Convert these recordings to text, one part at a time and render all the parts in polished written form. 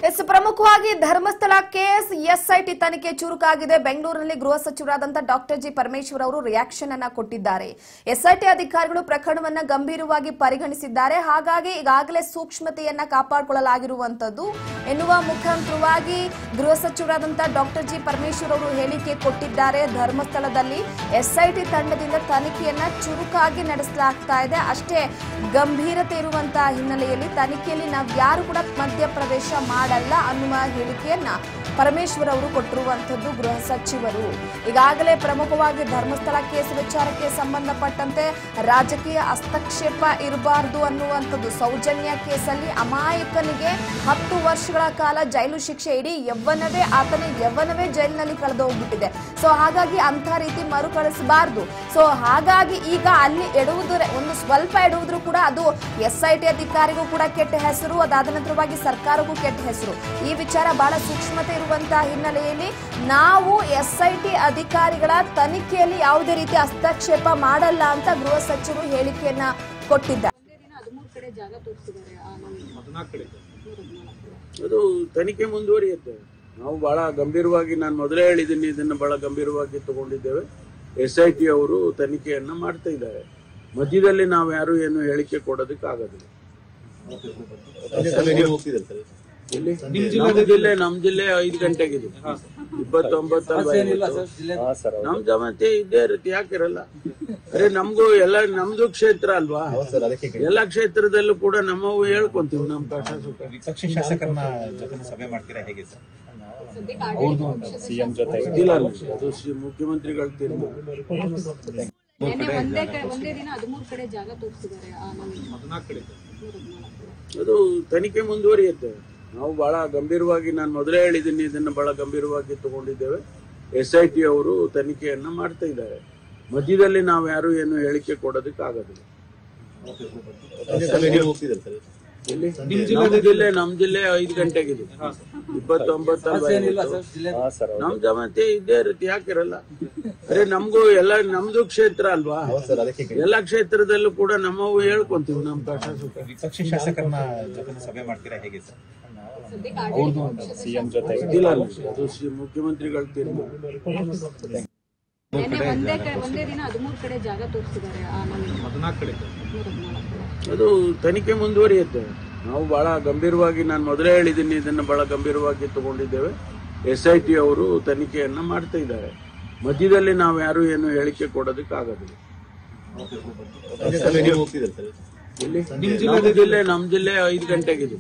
S ಪ್ರಮುಖವಾಗಿ Dharmasthala case SIT ತನಿಖೆ ಚುರುಕಾಗಿದೆ. ಬೆಂಗಳೂರಿನಲ್ಲಿ ಗೃಹ ಸಚಿವರಾದಂತಹ ಡಾಕ್ಟರ್ ಜಿ ಪರಮೇಶ್ವರ್ ಅವರು ರಿಯಾಕ್ಷನ್ ಅನ್ನು ಕೊಟ್ಟಿದ್ದಾರೆ. ಎಸ್ಐಟಿ ಅಧಿಕಾರಿಗಳು ಪ್ರಕರಣವನ್ನ ಗಂಭೀರವಾಗಿ ಪರಿಗಣಿಸಿದ್ದಾರೆ. ಹಾಗಾಗಿ ಈಗಾಗಲೇ ಸೂಕ್ಷ್ಮತೆಯನ್ನ ಕಾಪಾಡಿಕೊಳ್ಳಲಾಗಿರುವಂತದ್ದು ಎನ್ನುವ ಮುಖಾಂತರವಾಗಿ ಗೃಹ ಸಚಿವರಾದಂತಹ ಡಾಕ್ಟರ್ ಜಿ ಪರಮೇಶ್ವರ್ ಅವರು ಹೇಳಿಕೆ ಕೊಟ್ಟಿದ್ದಾರೆ. ಧರ್ಮಸ್ಥಳದಲ್ಲಿ ಎಸ್ಐಟಿ ತಂಡದಿಂದ ತನಿಖೆಯನ್ನ ಚುರುಕಾಗಿ ನಡೆಸಲಾಗ್ತಾ ಇದೆ. ಅಷ್ಟೇ ಗಂಭೀರತೆ ಇರುವಂತಹ ಹಿನ್ನೆಲೆಯಲ್ಲಿ ತನಿಖೆಯಲ್ಲಿ ನಾವು ಯಾರು ಕೂಡ ಮಧ್ಯಪ್ರವೇಶ ಮಾಡಲ್ಲ ಅನ್ನುವ ಹೇಳಿಕೆಯನ್ನ ಪರಮೇಶ್ವರ್ ಅವರು ಕೊಟ್ಟಿರುವಂತದ್ದು ಗೃಹ ಸಚಿವರು. ಈಗಾಗಲೇ ಪ್ರಮುಖವಾಗಿ ಧರ್ಮಸ್ಥಳ ಕೇಸ್ ವಿಚಾರಕ್ಕೆ ಸಂಬಂಧಪಟ್ಟಂತೆ ರಾಜಕೀಯ ಹಸ್ತಕ್ಷೇಪ ಇರಬಾರದು ಅನ್ನುವಂಥದ್ದು. ಸೌಜನ್ಯ ಕೇಸಲ್ಲಿ ಅಮಾಯಕನಿಗೆ 10 ವರ್ಷಗಳ ಕಾಲ ಜೈಲು ಶಿಕ್ಷೆ, ಇಡೀ ಯವ್ವನವೇ ಜೈಲಿನಲ್ಲಿ ಕಳೆದು ಹೋಗ್ಬಿಟ್ಟಿದೆ. ಸೊ ಹಾಗಾಗಿ ಅಂತ ರೀತಿ ಮರುಕಳಿಸಬಾರದು. ಸೊ ಹಾಗಾಗಿ ಈಗ ಅಲ್ಲಿ ಒಂದು ಸ್ವಲ್ಪ ಎಡುವುದ್ರು ಕೂಡ ಅದು ಎಸ್ಐಟಿ ಅಧಿಕಾರಿಗೂ ಕೂಡ ಕೆಟ್ಟ ಹೆಸರು, ಅದಾದ ನಂತರವಾಗಿ ಸರ್ಕಾರಕ್ಕೂ ಕೆಟ್ಟ ಹೆಸರು. ಈ ವಿಚಾರ ಬಹಳ ಸೂಕ್ಷ್ಮತೆ ಇರುವಂತಹ ಹಿನ್ನೆಲೆಯಲ್ಲಿ ನಾವು ಎಸ್ಐಟಿ ಅಧಿಕಾರಿಗಳ ತನಿಖೆಯಲ್ಲಿ ಯಾವುದೇ ರೀತಿ ಹಸ್ತಕ್ಷೇಪ ಮಾಡಲ್ಲ ಅಂತ ಗೃಹ ಸಚಿವರು ಹೇಳಿಕೆಯನ್ನ ಕೊಟ್ಟಿದ್ದಾರೆ. ಅದು ತನಿಖೆ ಮುಂದುವರಿಯುತ್ತೆ. ನಾವು ಬಹಳ ಗಂಭೀರವಾಗಿ, ನಾನು ಮೊದಲೇ ಹೇಳಿದ್ದೀನಿ, ಇದನ್ನು ಬಹಳ ಗಂಭೀರವಾಗಿ ತಗೊಂಡಿದ್ದೇವೆ. ಎಸ್ಐಟಿ ಅವರು ತನಿಖೆಯನ್ನ ಮಾಡ್ತಾ ಇದ್ದಾರೆ. ಮಧ್ಯದಲ್ಲಿ ನಾವು ಯಾರು ಏನು ಹೇಳಿಕೆ ಕೊಡೋದಕ್ಕೆ ಆಗೋದಿಲ್ಲ. ನಮ್ ಜಿಲ್ಲೆ 5 ಗಂಟೆಗಿದೆ, 29 ನಮ್ ಜಮಾತೆ ಇದ್ದೇ ಇರುತ್ತೆ. ಯಾಕಿರಲ್ಲ? ಅರೆ ನಮ್ಗೂ ನಮ್ದು ಕ್ಷೇತ್ರ ಅಲ್ವಾ? ಎಲ್ಲಾ ಕ್ಷೇತ್ರದಲ್ಲೂ ಕೂಡ ನಮ್ಮವು ಹೇಳ್ಕೊಂತೀವಿ ನಮ್ ಕಷ್ಟ ಸುಖ. ವಿಪಕ್ಷ ಶಾಸಕರನ್ನ ಜೊತೆ ಸಭೆ ಮಾಡ್ತೀರಾ ಹೇಗೆ ಸರ್? ಇಲ್ಲ, ಅದು ಮುಖ್ಯಮಂತ್ರಿಗಳು ತೀರ್ಮಾನ. ಅದು ತನಿಖೆ ಮುಂದುವರಿಯುತ್ತೆ. ನಾವು ಬಹಳ ಗಂಭೀರವಾಗಿ, ನಾನು ಮೊದಲೇ ಹೇಳಿದ್ದೀನಿ, ಇದನ್ನು ಬಹಳ ಗಂಭೀರವಾಗಿ ತಗೊಂಡಿದ್ದೇವೆ. ಎಸ್ಐಟಿ ಅವರು ತನಿಖೆಯನ್ನ ಮಾಡ್ತಾ ಇದ್ದಾರೆ. ಮಧ್ಯದಲ್ಲಿ ನಾವು ಯಾರು ಏನು ಹೇಳಿಕೆ ಕೊಡೋದಕ್ಕೆ ಆಗೋದಿಲ್ಲ. ನಮ್ ಜಿಲ್ಲೆ 5 ಗಂಟೆಗಿದೆ, 29 ನಮ್ ಜಮಾತೆ ಇದ್ದೇ ಇರುತ್ತೆ. ಯಾಕಿರಲ್ಲ? ಅರೆ ನಮ್ಗೂ ನಮ್ದು ಕ್ಷೇತ್ರ ಅಲ್ವಾ? ಎಲ್ಲಾ ಕ್ಷೇತ್ರದಲ್ಲೂ ಕೂಡ ನಮ್ಮವು ಹೇಳ್ಕೊಂತೀವಿ ನಮ್ ಕಷ್ಟ ಸುಖ. ವಿಪಕ್ಷ ಶಾಸಕರನ್ನ ಜೊತೆ ಸಭೆ ಮಾಡ್ತೀರಾ ಹೇಗೆ ಸರ್? ಇಲ್ಲ, ಅದು ಮುಖ್ಯಮಂತ್ರಿಗಳು ತೀರ್ಮಾನ. ಅದು ತನಿಖೆ ಮುಂದುವರಿಯುತ್ತೆ. ನಾವು ಬಹಳ ಗಂಭೀರವಾಗಿ, ನಾನು ಮೊದಲೇ ಹೇಳಿದ್ದೀನಿ, ಇದನ್ನು ಬಹಳ ಗಂಭೀರವಾಗಿ ತಗೊಂಡಿದ್ದೇವೆ. ಎಸ್ಐಟಿ ಅವರು ತನಿಖೆಯನ್ನ ಮಾಡ್ತಾ ಇದ್ದಾರೆ. ಮಧ್ಯದಲ್ಲಿ ನಾವು ಯಾರು ಏನು ಹೇಳಿಕೆ ಕೊಡೋದಕ್ಕೆ ಆಗೋದಿಲ್ಲ. ನಮ್ ಜಿಲ್ಲೆ 5 ಗಂಟೆಗಿದೆ,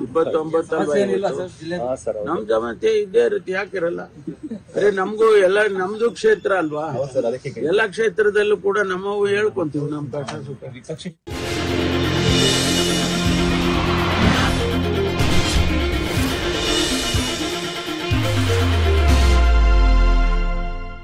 29 ನಮ್ ಜಮಾತೆ ಇದ್ದೇ ಇರುತ್ತೆ. ಯಾಕಿರಲ್ಲ? ಅರೆ ನಮ್ಗೂ ನಮ್ದು ಕ್ಷೇತ್ರ ಅಲ್ವಾ? ಎಲ್ಲಾ ಕ್ಷೇತ್ರದಲ್ಲೂ ಕೂಡ ನಮ್ಮವು ಹೇಳ್ಕೊಂತೀವಿ ನಮ್ ಕಷ್ಟ ಸುಖ.